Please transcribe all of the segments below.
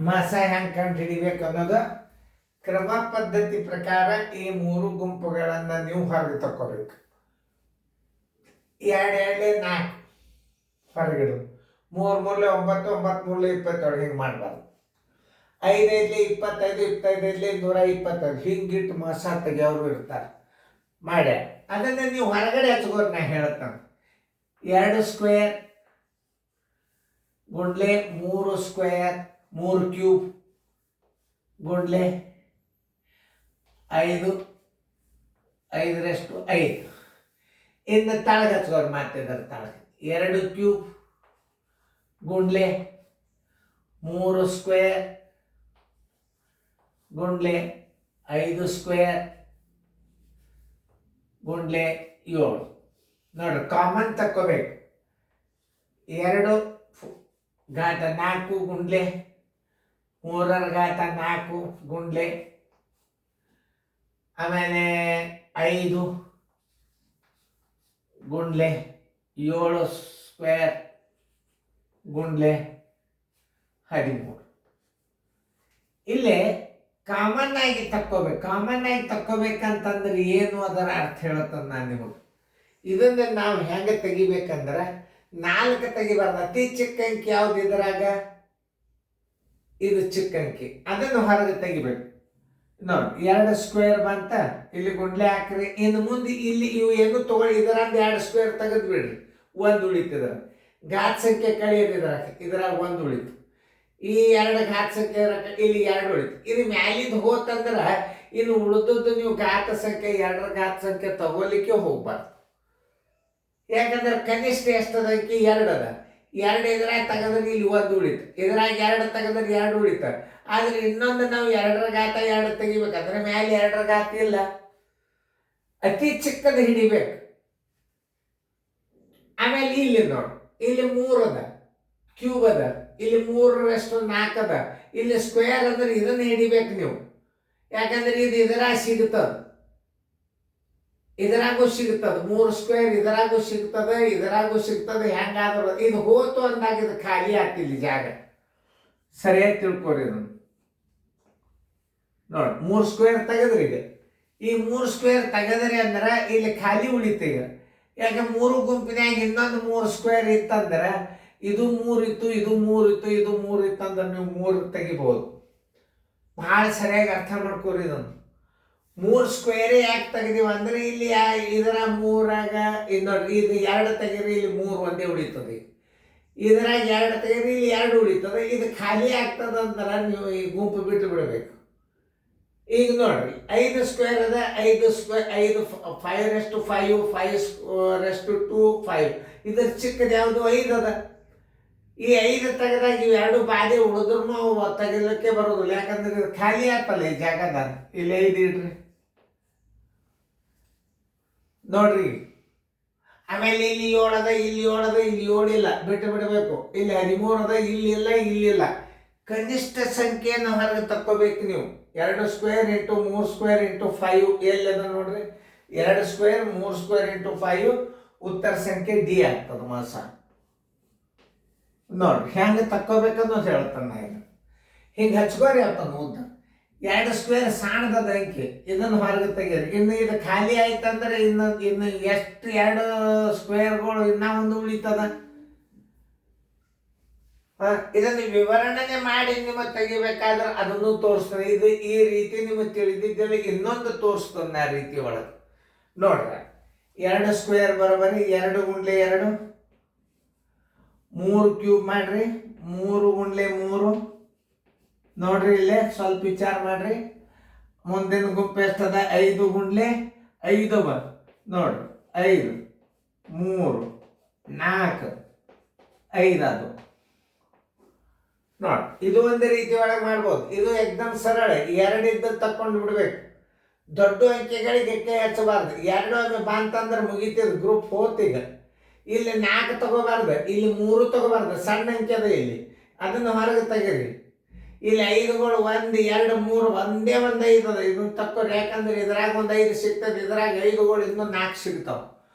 ಮಾಸ ಹೆಂಗೆ ಕಂಡು ಹಿಡಿಬೇಕು ಅನ್ನೋದು ಕ್ರಮ ಪದ್ಧತಿ ಪ್ರಕಾರ ಈ ಮೂರು ಗುಂಪುಗಳನ್ನು ನೀವು ಹೊರಗೆ ತಕ್ಕೋಬೇಕು. ಎರಡೇ 4 ಹೊರಗಿಡು, 3 9 9 3 27 ಹಿಂಗೆ ಮಾಡಬಾರ್ದು. 5 25 25 125 ಹಿಂಗಿಟ್ಟು ಮಾಸ ತೆಗಿಯೋರು ಇರ್ತಾರೆ ಮಾಡ್ಯ. ಅದನ್ನು ನೀವು ಹೊರಗಡೆ ಹಚ್ಕೋರು ನಾ ಹೇಳ್ತಾನೆ. 2 ಸ್ಕ್ವೇರ್ ಗುಂಡ್ಲೆ 3 ಸ್ಕ್ವೇರ್ 3 ಕ್ಯೂಬ್ ಗುಂಡ್ಲೆ 5 5/5 ಇನ್ನು ತಳಗೆ ಹಚ್ಕೋರು ಮಾತಿದ್ದಾರೆ. ತಳಗೆ 2 ಕ್ಯೂಬ್ ಗುಂಡ್ಲೆ 3 ಸ್ಕ್ವೇರ್ ಗುಂಡ್ಲೆ 5 ಸ್ಕ್ವೇರ್ ಗುಂಡ್ಲೆ 7. ನೋಡ್ರಿ, ಕಾಮನ್ ತಕ್ಕೋಬೇಕು. 2 ಘಾತ 4 ಗುಂಡ್ಲೆ 3 ಘಾತ 4 ಗುಂಡ್ಲೆ, ಆಮೇಲೆ 5 ಗುಂಡ್ಲೆ 7 ಸ್ಕ್ವೇರ್ ಗುಂಡ್ಲೆ 13. ಇಲ್ಲೇ ಕಾಮನ್ ಆಗಿ ತಕ್ಕೋಬೇಕು. ಕಾಮನ್ ಆಗಿ ತಕ್ಕೋಬೇಕಂತಂದ್ರೆ ಏನು ಅದರ ಅರ್ಥ ಹೇಳತ್ತಂದು ನಾನು ನಿಮಗೆ. ಇದನ್ನು ನಾವು ಹೆಂಗೆ ತೆಗಿಬೇಕಂದ್ರೆ 4 ತೆಗಿಬಾರ್ದು. ಅತಿ ಚಿಕ್ಕ ಅಂಕಿ ಯಾವ್ದು ಇದ್ರಾಗ? ಇದು ಚಿಕ್ಕ ಅಂಕಿ, ಅದನ್ನು ಹೊರಗೆ ತೆಗಿಬೇಕು. ನೋಡಿ, 2 ಸ್ಕ್ವೇರ್ ಬಂತ, ಇಲ್ಲಿ ಗುಂಡ್ಲೆ ಹಾಕ್ರಿ. ಇನ್ನು ಮುಂದೆ ಇಲ್ಲಿ ಇವು ಏನು ತಗೊಳ್ಳಿ, ಇದರಂದು 2 ಸ್ಕ್ವೇರ್ ತೆಗೆದು ಬಿಡ್ರಿ, 1 ಉಳಿತಿದ್ರ. ಘಾತ ಸಂಖ್ಯೆ ಕಳೆಯೋದು ಇದ್ರಾಗ 1 ಉಳಿತು. ಈ 2 ಘಾತ ಸಂಖ್ಯೆ ಇಲ್ಲಿ 2 ಉಳಿತು. ಇದು ಮ್ಯಾಲಿಂದ ಹೋತಂದ್ರೆ ಇನ್ನು ಉಳಿದದ್ದು ನೀವು ಘಾತ ಸಂಖ್ಯೆ 2 ಘಾತ ಸಂಖ್ಯೆ ತಗೋಲಿಕ್ಕೆ ಹೋಗ್ಬಾರ್ದು. ಯಾಕಂದ್ರೆ ಕನಿಷ್ಠ ಎಷ್ಟದ ಅಂಕಿ 2 ಅದ. 2 ಇದ್ರಾಗ ತೆಗೆದ್ರೆ ಇಲ್ಲಿ 1 ಉಳಿತು, ಇದ್ರಾಗ 2 ತೆಗೆದ್ರೆ 2 ಉಳಿತ. ಆದ್ರೆ ಇನ್ನೊಂದು ನಾವು 2 ಘಾತ 2 ತೆಗಿಬೇಕಂದ್ರೆ ಮ್ಯಾಲೆ 2 ಘಾತ ಇಲ್ಲ, ಅತಿ ಚಿಕ್ಕದ ಹಿಡಿಬೇಕು. ಆಮೇಲೆ ಇಲ್ಲಿ ನೋಡಿ, ಇಲ್ಲಿ 3 ಅದ, ಕ್ಯೂಬ್ ಅದ, ಇಲ್ಲಿ 3/4 ಅದ, ಇಲ್ಲಿ ಸ್ಕ್ವೇರ್ ಅಂದ್ರೆ ಇದನ್ನ ಹಿಡಿಬೇಕು ನೀವು. ಯಾಕಂದ್ರೆ ಇದು ಇದರಾಗ ಸಿಗ್ತದ, ಇದರಾಗೂ ಸಿಗ್ತದ. 3 ಸ್ಕ್ವೇರ್ ಇದರಾಗೂ ಸಿಗ್ತದೆ, ಇದರಾಗೂ ಸಿಗ್ತದೆ. ಹೆಂಗಾದ್ರು ಇದು ಹೋತು ಅಂದಾಗ ಇದು ಖಾಲಿ ಆಗ್ತಿಲ್ಲ ಜಾಗ. ಸರಿಯಾಗಿ ತಿಳ್ಕೊರಿ ಇದನ್ನು. ನೋಡಿ, 3 ಸ್ಕ್ವೇರ್ ತೆಗೆದ್ರಿ. ಈಗ ಈ 3 ಸ್ಕ್ವೇರ್ ತೆಗೆದ್ರಿ ಅಂದ್ರೆ ಇಲ್ಲಿ ಖಾಲಿ ಉಳಿತು. ಈಗ ಯಾಕೆ 3 ಗುಂಪಿನಾಗ ಇನ್ನೊಂದು 3 ಸ್ಕ್ವೇರ್ ಇತ್ತಂದ್ರೆ ಇದು 3 ಇತ್ತು, ಇದು 3 ಇತ್ತು, ಇದು 3 ಇತ್ತು ಅಂದ್ರೆ ನೀವು 3 ತೆಗಿಬಹುದು. ಭಾಳ ಸರಿಯಾಗಿ ಅರ್ಥ ಮಾಡ್ಕೋರಿ ಇದನ್ನು. 3 ಸ್ಕ್ವೇರೇ ಯಾಕೆ ತೆಗೆದೀವಿ ಅಂದ್ರೆ ಇಲ್ಲಿ ಇದರ 3ರಾಗ ನೋಡಿ, ಇದು 2 ತೆಗೀರಿ, ಇಲ್ಲಿ 3 ಒಂದೇ ಉಳಿತದೆ. ಇದ್ರಾಗ 2 ತೆಗೀರಿ, ಇಲ್ಲಿ 2 ಉಳಿತದೆ. ಇದು ಖಾಲಿ ಆಗ್ತದೆ ಅಂದ್ರೆ ನೀವು ಈ ಗುಂಪು ಬಿಟ್ಟು ಬಿಡಬೇಕು. ಈಗ ನೋಡ್ರಿ, 5 ಸ್ಕ್ವೇರ್ ಅದ, 5 ಸ್ಕ್ವೇರ್ 5 5/5 5/2 5. ಇದ್ರ ಚಿಕ್ಕದು ಯಾವುದು? 5 ಅದ. ಈ 5 ತೆಗೆದಾಗ ಇವು 2 ಬಾಧೆ ಉಳಿದ್ರು ಅವು ತೆಗಿಲಿಕ್ಕೆ ಬರೋದಿಲ್ಲ. ಯಾಕಂದ್ರೆ ಇದು ಖಾಲಿ ಆಗ್ತಲ್ಲ ಈ ಜಾಗದ. ಇಲ್ಲಿ 5 ಇಡ್ರಿ ನೋಡ್ರಿ. ಆಮೇಲೆ ಇಲ್ಲಿ 7 ಅದ, ಇಲ್ಲಿ 7 ಅದ, ಇಲ್ಲಿ 7 ಇಲ್ಲ, ಬಿಟ್ಟು ಬಿಡಬೇಕು. ಇಲ್ಲಿ 13 ಅದ, ಇಲ್ಲಿ ಇಲ್ಲ, ಇಲ್ಲಿಲ್ಲ. ಕನಿಷ್ಠ ಸಂಖ್ಯೆಯನ್ನು ಹೊರಗೆ ತಕ್ಕೋಬೇಕು ನೀವು. 2 ಸ್ಕ್ವೇರ್ ಇಂಟು 3 ಸ್ಕ್ವೇರ್ ಇಂಟು 5 ಎಲ್ಲದ ನೋಡ್ರಿ. 2 ಸ್ಕ್ವೇರ್ 3 ಸ್ಕ್ವೇರ್ ಇಂಟು 5 ಉತ್ತರ ಸಂಖ್ಯೆ ಡಿ ಆಗ್ತದೆ ಮಾಸ. ನೋಡ್ರಿ ಹೆಂಗೆ ತಕ್ಕೋಬೇಕನ್ನೋದು ಹೇಳ್ತಾನೆ ನಾನು. ಹಿಂಗೆ ಹಚ್ಕೋರಿ ಹೇಳ್ತಾನೆ ಉದ್ದ. 2 ಸ್ಕ್ವೇರ್ ಸಾಣದ ಅಂಕಿ, ಇದನ್ನು ಹೊರಗೆ ತೆಗೀರಿ. ಇನ್ನು ಇದು ಖಾಲಿ ಆಯ್ತಂದ್ರೆ ಇನ್ನು ಎಷ್ಟು 2 ಸ್ಕ್ವೇರ್ಗಳು ಇನ್ನೂ ಒಂದು ಉಳಿತದ. ಇದನ್ನು ವಿವರಣೆ ಮಾಡಿ ನಿಮಗೆ ತೆಗಿಬೇಕಾದ್ರೆ ಅದನ್ನು ತೋರಿಸ್ತದೆ. ಇದು ಈ ರೀತಿ ನಿಮಗೆ ತಿಳಿದಿದ್ದಲ್ಲಿ ಇನ್ನೊಂದು ತೋರಿಸ್ತದೆ ಆ ರೀತಿ ಒಳಗೆ. ನೋಡ್ರಿ, 2 ಸ್ಕ್ವೇರ್ ಬರೋಬರಿ 2 ಗುಂಡ್ಲೆ 2, 3 ಕ್ಯೂಬ್ ಮಾಡ್ರಿ, 3 ಗುಂಡ್ಲೆ 3. ನೋಡ್ರಿ, ಇಲ್ಲೇ ಸ್ವಲ್ಪ ವಿಚಾರ ಮಾಡ್ರಿ. ಮುಂದಿನ ಗುಂಪು ಎಷ್ಟದ? 5 ಗುಂಡ್ಲೆ 5 ನೋಡ್ರಿ. 5 3 4 5 ಅದು. ನೋಡಿ, ಇದು ಒಂದು ರೀತಿ ಒಳಗೆ ಮಾಡ್ಬೋದು. ಇದು ಎಕ್ದಮ್ ಸರಳ. 2 ಇದ್ದದ್ದು ತಕ್ಕೊಂಡು ಬಿಡ್ಬೇಕು. ದೊಡ್ಡ ಅಂಕೆಗಳಿಗೆ ಕೈ ಹಚ್ಚಬಾರ್ದು. 2 ಬಂತಂದ್ರೆ ಮುಗಿತಿದ್ ಗ್ರೂಪ್ ಹೋತೀಗ. ಇಲ್ಲಿ 4 ತಗೋಬಾರ್ದು, ಇಲ್ಲಿ 3 ತಗೋಬಾರ್ದು. ಸಣ್ಣ ಅಂಕೆ ಅದ ಇಲ್ಲಿ, ಅದನ್ನು ಹೊರಗೆ ತೆಗೀರಿ. ಇಲ್ಲಿ 5ಗಳು 1 2 3 ಒಂದೇ 5 ಅದ. ಇದನ್ನು ತಕ್ಕೋರಿ. ಯಾಕಂದ್ರೆ ಇದ್ರಾಗ 5 ಸಿಗ್ತದೆ, ಇದ್ರಾಗ 5ಗಳು ಇನ್ನೂ 4 ಸಿಗ್ತಾವ.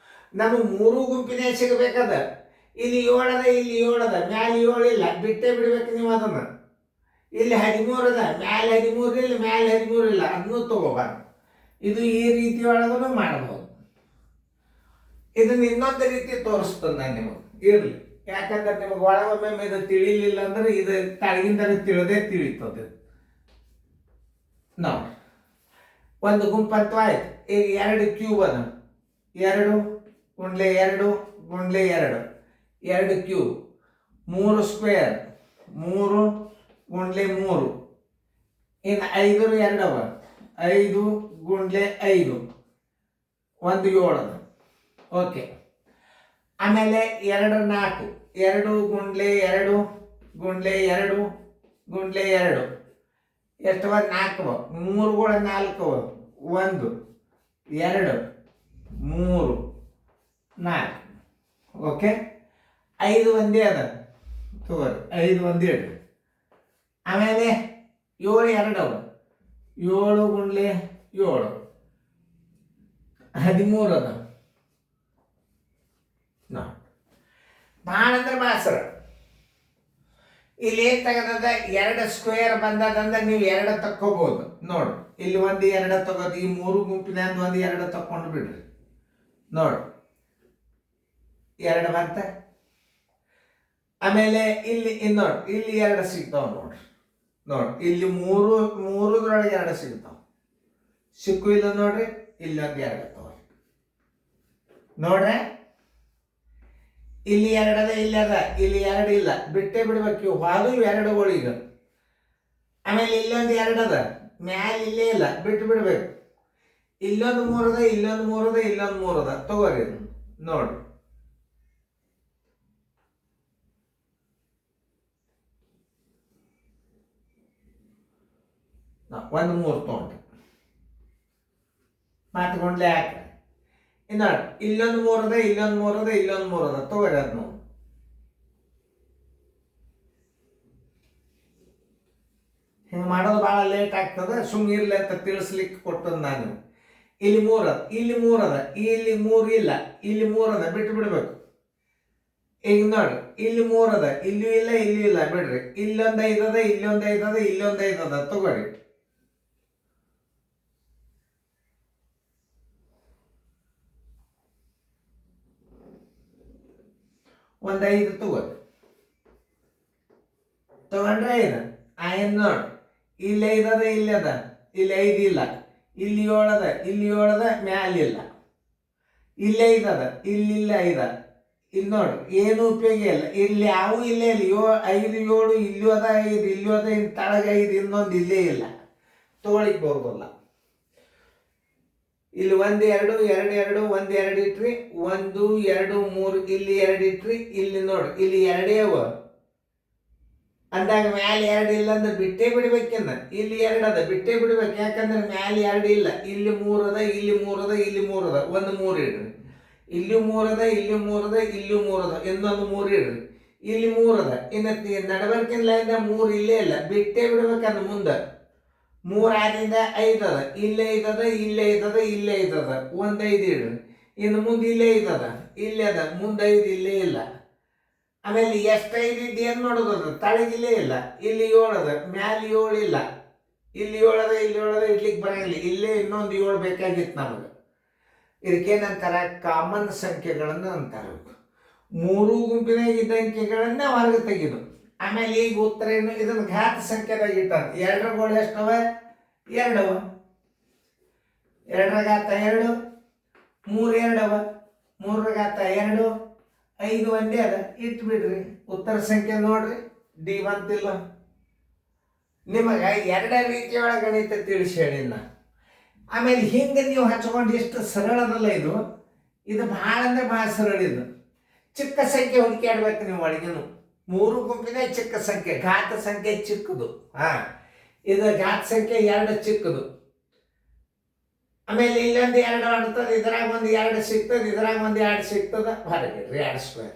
ನಮಗೆ 3 ಗುಂಪಿನೇ ಸಿಗಬೇಕದ. ಇಲ್ಲಿ 7 ಅದ, ಇಲ್ಲಿ 7 ಅದ, ಮ್ಯಾಲೆ 7 ಇಲ್ಲ, ಬಿಟ್ಟೇ ಬಿಡ್ಬೇಕು ನೀವು ಅದನ್ನು. ಇಲ್ಲಿ 13 ಅದ, ಮ್ಯಾಲೆ 13 ಇಲ್ಲ, ಮ್ಯಾಲೆ 13 ಇಲ್ಲ, ಅದನ್ನು ತಗೋಬಾರ್ದು. ಇದು ಈ ರೀತಿ ಒಳಗೂ ಮಾಡ್ಬೋದು. ಇದನ್ನ ಇನ್ನೊಂದು ರೀತಿ ತೋರಿಸ್ತದೆ ನಾನು ನಿಮಗೆ, ಇರಲಿ. ಯಾಕಂದ್ರೆ ನಿಮಗೆ ಒಳಗೊಮ್ಮೆ ಇದು ತಿಳಿಲಿಲ್ಲ ಅಂದ್ರೆ ಇದು ತಳಗಿಂದ ತಿಳಿತದೆ. ನಾವು ಒಂದು ಗುಂಪಂತೂ ಆಯ್ತು. ಈಗ 2 ಕ್ಯೂಬ್ ಅದ, 2 ಗುಂಡ್ಲೆ 2 ಗುಂಡ್ಲೆ 2, 2 ಕ್ಯೂಬ್. 3 ಸ್ಕ್ವೇರ್, 3 ಗುಂಡ್ಲೆ 3. ಇನ್ನು 5 2 ಅವ, 5 ಗುಂಡ್ಲೆ 5, 1 7 ಅದ. ಓಕೆ. ಆಮೇಲೆ 2 4, 2 ಗುಂಡ್ಲೆ 2 ಗುಂಡ್ಲೆ 2 ಗುಂಡ್ಲೆ 2 ಎಷ್ಟವ? 4 ಅವ. 3 ಗಳು 4 ಅವ. 1 2 3 4. ಓಕೆ. 5 ಒಂದೇ ಅದ ತಗೋರಿ, 5 ಒಂದೇ ಇಡ್ರಿ. ಆಮೇಲೆ 7 2 ಅವ, 7 ಗುಂಡ್ಲೆ 7 13 ಅದ. ಭಾಳ ಅಂದ್ರೆ ಭಾಳ ಸರಳ. ಇಲ್ಲಿ ಏನ್ ತೆಗದ? 2 ಸ್ಕ್ವೇರ್ ಬಂದದಂದ್ರೆ ನೀವು 2 ತಕ್ಕೋಬಹುದು. ನೋಡು, ಇಲ್ಲಿ 1 2 ತಗೋದು. ಈ 3 ಗುಂಪಿನಿಂದ 1 2 ತಕ್ಕೊಂಡು ಬಿಡ್ರಿ. ನೋಡು, 2 ಬಂತ. ಆಮೇಲೆ ಇಲ್ಲಿ ನೋಡಿ, ಇಲ್ಲಿ 2 ಸಿಗ್ತಾವ. ನೋಡ್ರಿ, ನೋಡಿ, ಇಲ್ಲಿ 3 2 ಸಿಗ್ತಾವ. ಸಿಕ್ಕು ಇಲ್ಲ ನೋಡ್ರಿ, ಇಲ್ಲಿ 1 2 ತಗೋರಿ. ನೋಡ್ರೆ, ಇಲ್ಲಿ 2 ಅದ, ಇಲ್ಲಿ ಅದ, ಇಲ್ಲಿ 2 ಇಲ್ಲ, ಬಿಟ್ಟೇ ಬಿಡ್ಬೇಕು. ಅದು 2ಗಳು ಈಗ. ಆಮೇಲೆ ಇಲ್ಲೊಂದು 2 ಅದ, ಮ್ಯಾಲ ಇಲ್ಲೇ ಇಲ್ಲ, ಬಿಟ್ಟು ಬಿಡ್ಬೇಕು. ಇಲ್ಲೊಂದು 3 ಅದ, ಇಲ್ಲೊಂದು 3 ಅದ, ಇಲ್ಲೊಂದು 3 ಅದ. ತಗೋರಿ ನೋಡ್ರಿ. ಒಂದು 3 ತಗೊಂಡ್ರಿ, ಮಾತುಕೊಂಡ್ಲೆ ಹಾಕ. ಇನ್ನು ಇಲ್ಲೊಂದು 3 ಅದ, ಇಲ್ಲೊಂದು 3 ಅದ, ಇಲ್ಲೊಂದು 3 ಅದ. ತಗೋರಿ ಅದನ್ನು. ಹಿಂಗೆ ಮಾಡೋದು ಭಾಳ ಲೇಟ್ ಆಗ್ತದೆ, ಸುಮ್ಮನೆ ಇರ್ಲಿ ಅಂತ ತಿಳಿಸ್ಲಿಕ್ಕೆ ಕೊಟ್ಟದ್ದು ನಾನು. ಇಲ್ಲಿ 3 ಅದ, ಇಲ್ಲಿ 3 ಅದ, ಇಲ್ಲಿ 3 ಇಲ್ಲ, ಇಲ್ಲಿ 3 ಅದ, ಬಿಟ್ಟು ಬಿಡ್ಬೇಕು. ಈಗ ನೋಡಿ, ಇಲ್ಲಿ 3 ಅದ, ಇಲ್ಲೂ ಇಲ್ಲ, ಇಲ್ಲೂ ಇಲ್ಲ, ಬಿಡ್ರಿ. ಇಲ್ಲೊಂದು 5 ಅದ, ಇಲ್ಲೊಂದು 5 ಅದ, ಇಲ್ಲೊಂದು 5 ಅದ. ತಗೋರಿ. ಒಂದು 5 ತಗೋರಿ. ತಗೊಂಡ್ರೆ 5 ಆಯ್ತು. ನೋಡಿ, ಇಲ್ಲಿ 5 ಅದ, ಇಲ್ಲಿ ಅದ, ಇಲ್ಲಿ 5 ಇಲ್ಲ, ಇಲ್ಲಿ 7 ಅದ, ಇಲ್ಲಿ 7 ಅದ, ಮ್ಯಾಲಿಲ್ಲ. ಇಲ್ಲಿ 5 ಅದ, ಇಲ್ಲಿ ಇಲ್ಲ 5. ಇಲ್ಲಿ ನೋಡಿ, ಏನು ಉಪಯೋಗ ಇಲ್ಲ. ಇಲ್ಲಿ ಯಾವ ಇಲ್ಲೇ ಇಲ್ಲ. 5 7 ಇಲ್ಲೂ ಅದ 5, ಇಲ್ಲೂ ಅದ, ಇನ್ನು ತಳಗ 5, ಇನ್ನೊಂದು ಇಲ್ಲೇ ಇಲ್ಲ. ತಗೊಳಿಕ್ ಬರೋದಲ್ಲ. ಇಲ್ಲಿ 1 2 2 2 1 2 ಇಟ್ರಿ, 1 2 3, ಇಲ್ಲಿ 2 ಇಟ್ರಿ. ಇಲ್ಲಿ ನೋಡಿ, ಇಲ್ಲಿ 2 ಅವ ಅಂದಾಗ ಮ್ಯಾಲೆ 2 ಇಲ್ಲ ಅಂದ್ರೆ ಬಿಟ್ಟೇ ಬಿಡ್ಬೇಕನ್ನ. ಇಲ್ಲಿ 2 ಅದ, ಬಿಟ್ಟೇ ಬಿಡ್ಬೇಕು. ಯಾಕಂದ್ರೆ ಮ್ಯಾಲೆ 2 ಇಲ್ಲ, ಇಲ್ಲಿ 3 ಅದ, ಇಲ್ಲಿ 3 ಅದ, ಇಲ್ಲಿ 3 ಅದ. 1 3 ಇಡ್ರಿ. ಇಲ್ಲಿ 3 ಅದ, ಇಲ್ಲಿ 3 ಅದ, ಇಲ್ಲಿ 3 ಅದ, ಇನ್ನೊಂದು 3 ಇಡ್ರಿ. ಇಲ್ಲಿ 3 ಅದ. ಇನ್ನು ನಡಬರ್ಕಿನ ಲೈನ್ 3 ಇಲ್ಲೇ ಇಲ್ಲ, ಬಿಟ್ಟೇ ಬಿಡ್ಬೇಕಂದ. ಮುಂದೆ 3 ಆದ್ರಿಂದ 5 ಅದ, ಇಲ್ಲೇ 5 ಅದ, ಇಲ್ಲೇ 5 ಅದ, ಇಲ್ಲೇ 5 ಅದ. 1 5 ಇಡ್ರಿ. ಇನ್ನು ಮುಂದೆ ಇಲ್ಲೇ 5 ಅದ, ಇಲ್ಲೇ ಅದ, ಮುಂದೆ 5 ಇಲ್ಲೇ ಇಲ್ಲ. ಆಮೇಲೆ ಎಷ್ಟು 5 ಇದ್ದು ಏನು ಮಾಡೋದದ? ತಳಗಿಲ್ಲೇ ಇಲ್ಲ. ಇಲ್ಲಿ 7 ಅದ, ಮ್ಯಾಲೆ 7 ಇಲ್ಲ, ಇಲ್ಲಿ 7 ಅದ, ಇಲ್ಲಿ 7 ಅದ, ಇಡ್ಲಿಕ್ಕೆ ಬರಂಗಿಲ್ಲ. ಇಲ್ಲೇ ಇನ್ನೊಂದು 7 ಬೇಕಾಗಿತ್ತು ನಮಗೆ. ಇದಕ್ಕೇನಂತಾರೆ? ಕಾಮನ್ ಸಂಖ್ಯೆಗಳನ್ನು ಅಂತಾರೆ. 3 ಗುಂಪಿನಾಗ ಇದ್ದ ಅಂಕೆಗಳನ್ನ ಹೊರಗೆ ತೆಗೆದು. ಆಮೇಲೆ ಈಗ ಉತ್ತರ ಏನು? ಇದನ್ನು ಘಾತ ಸಂಖ್ಯೆದಾಗ ಇಟ್ಟಾರೆ. 2ಗಳು ಎಷ್ಟವ? 2 ಅವ. 2 ಘಾತ 2, 3 2 ಅವ. 3 ಘಾತ 2, 5 ಒಂದೇ ಅದ. ಇಟ್ಟು ಬಿಡ್ರಿ. ಉತ್ತರ ಸಂಖ್ಯೆ ನೋಡ್ರಿ, ಡಿ ಬಂತಿಲ್ಲ. ನಿಮಗೆ 2 ರೀತಿಯೊಳಗೆ ಗಣಿತ ತಿಳಿಸಿ ಹೇಳಿಲ್ಲ. ಆಮೇಲೆ ಹಿಂಗೆ ನೀವು ಹಚ್ಕೊಂಡು ಎಷ್ಟು ಸರಳದಲ್ಲ ಇದು. ಇದು ಭಾಳ ಅಂದ್ರೆ ಭಾಳ ಸರಳ. ಇದು ಚಿಕ್ಕ ಸಂಖ್ಯೆ ಹುಡುಕಾಡ್ಬೇಕು ನೀವು ಒಳಗೇನು. 3 ಗುಂಪಿನ ಚಿಕ್ಕ ಸಂಖ್ಯೆ, ಘಾತ ಸಂಖ್ಯೆ ಚಿಕ್ಕದು. ಇದು ಘಾತ ಸಂಖ್ಯೆ 2 ಚಿಕ್ಕದು. ಆಮೇಲೆ ಇಲ್ಲೊಂದು 2 ಆಡ್ತದೆ, ಇದ್ರಾಗ ಒಂದು 2 ಸಿಗ್ತದೆ, ಇದ್ರಾಗ ಒಂದು 2 ಸಿಗ್ತದ. ಹೊರಗಿಡ್ರಿ 2 ಸ್ಕ್ವೇರ್.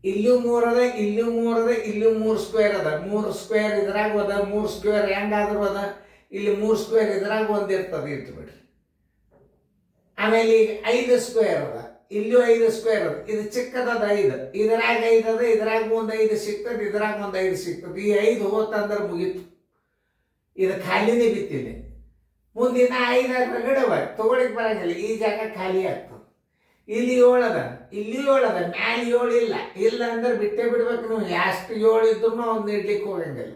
ಇಲ್ಲೂ 3 ಅದ, ಇಲ್ಲೂ 3 ಅದ, ಇಲ್ಲೂ 3 ಸ್ಕ್ವೇರ್ ಅದ. 3 ಸ್ಕ್ವೇರ್ ಇದ್ರಾಗ ಅದ, 3 ಸ್ಕ್ವೇರ್ ಹೆಂಗಾದ್ರೂ ಅದ. ಇಲ್ಲಿ 3 ಸ್ಕ್ವೇರ್ ಇದ್ರಾಗ ಒಂದು ಇರ್ತದೆ, ಇಟ್ಬಿಡ್ರಿ. ಆಮೇಲೆ ಈಗ 5 ಸ್ಕ್ವೇರ್ ಅದ, ಇಲ್ಲೂ 5 ಸ್ಕ್ವೇರ್ ಅದ, ಇದು ಚಿಕ್ಕದದ 5, ಇದ್ರಾಗ 5 ಅದ, ಇದ್ರಾಗ ಒಂದು 5 ಸಿಗ್ತದೆ, ಇದ್ರಾಗ ಒಂದು 5 ಸಿಗ್ತದೆ. ಈ 5 ಹೋತಂದ್ರೆ ಮುಗೀತು, ಇದು ಖಾಲಿನೇ ಬಿತ್ತಿದೆ. ಮುಂದಿನ 5 ರಗಡವ ತಗೊಳಿಕ್ ಬರಂಗಿಲ್ಲ, ಈ ಜಾಗ ಖಾಲಿ ಆಗ್ತದೆ. ಇಲ್ಲಿ 7 ಅದ, ಇಲ್ಲಿ 7 ಅದ, ಮ್ಯಾಲೆ 7 ಇಲ್ಲ, ಇಲ್ಲ ಅಂದ್ರೆ ಬಿಟ್ಟೇ ಬಿಡ್ಬೇಕು ನೀವು. ಎಷ್ಟು 7 ಇದ್ರು ಅವ್ನು ಇಡ್ಲಿಕ್ಕೆ ಹೋಗಂಗಿಲ್ಲ.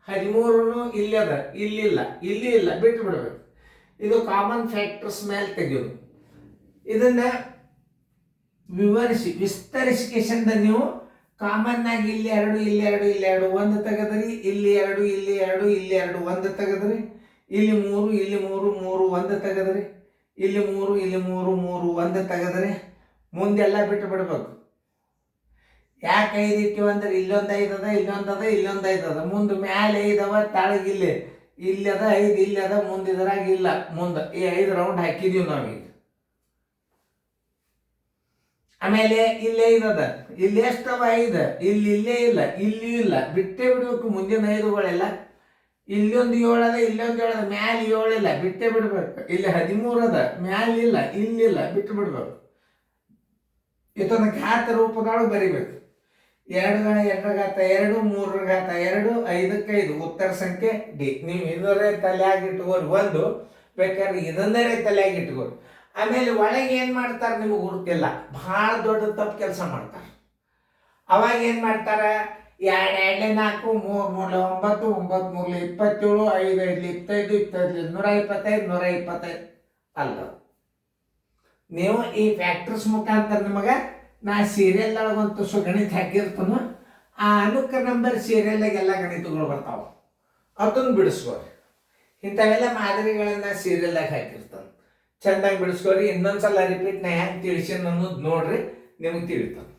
13 ಇಲ್ಲಿ ಅದ, ಇಲ್ಲಿಲ್ಲ, ಇಲ್ಲಿ ಇಲ್ಲ, ಬಿಟ್ಟು ಬಿಡ್ಬೇಕು. ಇದು ಕಾಮನ್ ಫ್ಯಾಕ್ಟರ್ಸ್ ಮೇಲೆ ತೆಗೆಯೋದು. ಇದನ್ನ ವಿಸ್ತರಿಸಿಕೆಶನ್ದ ನೀವು ಕಾಮನ್ ಆಗಿ ಇಲ್ಲಿ 2 ಇಲ್ಲಿ 2 ಇಲ್ಲಿ 2 1 ತೆಗೆದ್ರಿ, ಇಲ್ಲಿ 2 ಇಲ್ಲಿ 2 ಇಲ್ಲಿ 2 1 ತೆಗೆದ್ರಿ, ಇಲ್ಲಿ 3 ಇಲ್ಲಿ 3 3 1 ತೆಗೆದ್ರಿ, ಇಲ್ಲಿ 3 ಇಲ್ಲಿ 3 3 1 ತೆಗೆದ್ರಿ, ಮುಂದೆಲ್ಲ ಬಿಟ್ಟು ಬಿಡ್ಬೇಕು. ಯಾಕೆ 5 ಇಟ್ಟಿವ ಅಂದ್ರೆ ಇಲ್ಲೊಂದು 5 ಅದ, ಇಲ್ಲೊಂದು ಅದ, ಇಲ್ಲೊಂದು 5 ಅದ, ಮುಂದೆ ಮ್ಯಾಲೆ 5 ಅವ, ತಾಳಗಿಲ್ಲಿ ಇಲ್ಲಿ ಅದ 5 ಇಲ್ಲಿ ಅದ, ಮುಂದೆ ಇದ್ರಾಗ ಇಲ್ಲ. ಮುಂದೆ ಈ 5 ರೌಂಡ್ ಹಾಕಿದೀವಿ ನಾವೀಗ. ಆಮೇಲೆ ಇಲ್ಲಿ 5 ಅದ, ಇಲ್ಲಿ ಎಷ್ಟವ 5, ಇಲ್ಲಿ ಇಲ್ಲೇ ಇಲ್ಲ, ಇಲ್ಲಿಯೂ ಇಲ್ಲ, ಬಿಟ್ಟೇ ಬಿಡ್ಬೇಕು. ಮುಂದಿನ 5ಗಳೆಲ್ಲ ಇಲ್ಲೊಂದು 7 ಅದ, ಇಲ್ಲೊಂದು 7 ಅದ, ಮ್ಯಾಲೆ 7 ಇಲ್ಲ, ಬಿಟ್ಟೇ ಬಿಡ್ಬೇಕು. ಇಲ್ಲಿ 13 ಅದ, ಮ್ಯಾಲೆ ಇಲ್ಲ, ಇಲ್ಲಿಲ್ಲ, ಬಿಟ್ಟು ಬಿಡ್ಬೇಕು. ಇದನ್ನ ಘಾತ ರೂಪದೊಳಗೆ ಬರಿಬೇಕು. 2 × 2 ಘಾತ 2, 3 ಘಾತ 2, 5ಕ್ಕೆ 5, ಉತ್ತರ ಸಂಖ್ಯೆ ಡಿ. ನೀವು ಇದರೇ ತಲೆಯಾಗಿ ಇಟ್ಕೋರಿ. ಒಂದು ಬೇಕಾದ್ರೆ ಇದನ್ನೇ ತಲೆಯಾಗಿ ಇಟ್ಕೋರಿ. ಆಮೇಲೆ ಒಳಗೆ ಏನು ಮಾಡ್ತಾರೆ ನಿಮಗೆ ಗುರುತಿಲ್ಲ, ಭಾಳ ದೊಡ್ಡ ತಪ್ಪು ಕೆಲಸ ಮಾಡ್ತಾರೆ. ಅವಾಗ ಏನು ಮಾಡ್ತಾರೆ, 2 2 4 3 9 9 3 27 5 5 25 125 ಅಲ್ಲ. ನೀವು ಈ ಫ್ಯಾಕ್ಟರ್ಸ್ ಮುಖಾಂತರ ನಿಮಗೆ ನಾ ಸೀರಿಯಲ್ದೊಳಗಂತೂ ಗಣಿತ ಹಾಕಿರ್ತಾನು, ಆ ಅನುಕ ನಂಬರ್ ಸೀರಿಯಲ್ದಾಗೆಲ್ಲ ಗಣಿತಗಳು ಬರ್ತಾವೆ, ಅದನ್ನು ಬಿಡಿಸ್ಕೋರಿ. ಇಂಥವೆಲ್ಲ ಮಾದರಿಗಳನ್ನ ಸೀರಿಯಲ್ದಾಗ ಹಾಕಿರ್ತಾನೆ, ಚೆಂದಾಗಿ ಬಿಡಿಸ್ಕೋರಿ. ಇನ್ನೊಂದ್ಸಲ ರಿಪೀಟ್ ನಾ ಹೆಂಗೆ ತಿಳಿಸಿ ಅನ್ನೋದು ನೋಡ್ರಿ, ನಿಮಗೆ ತಿಳಿತಾನೆ.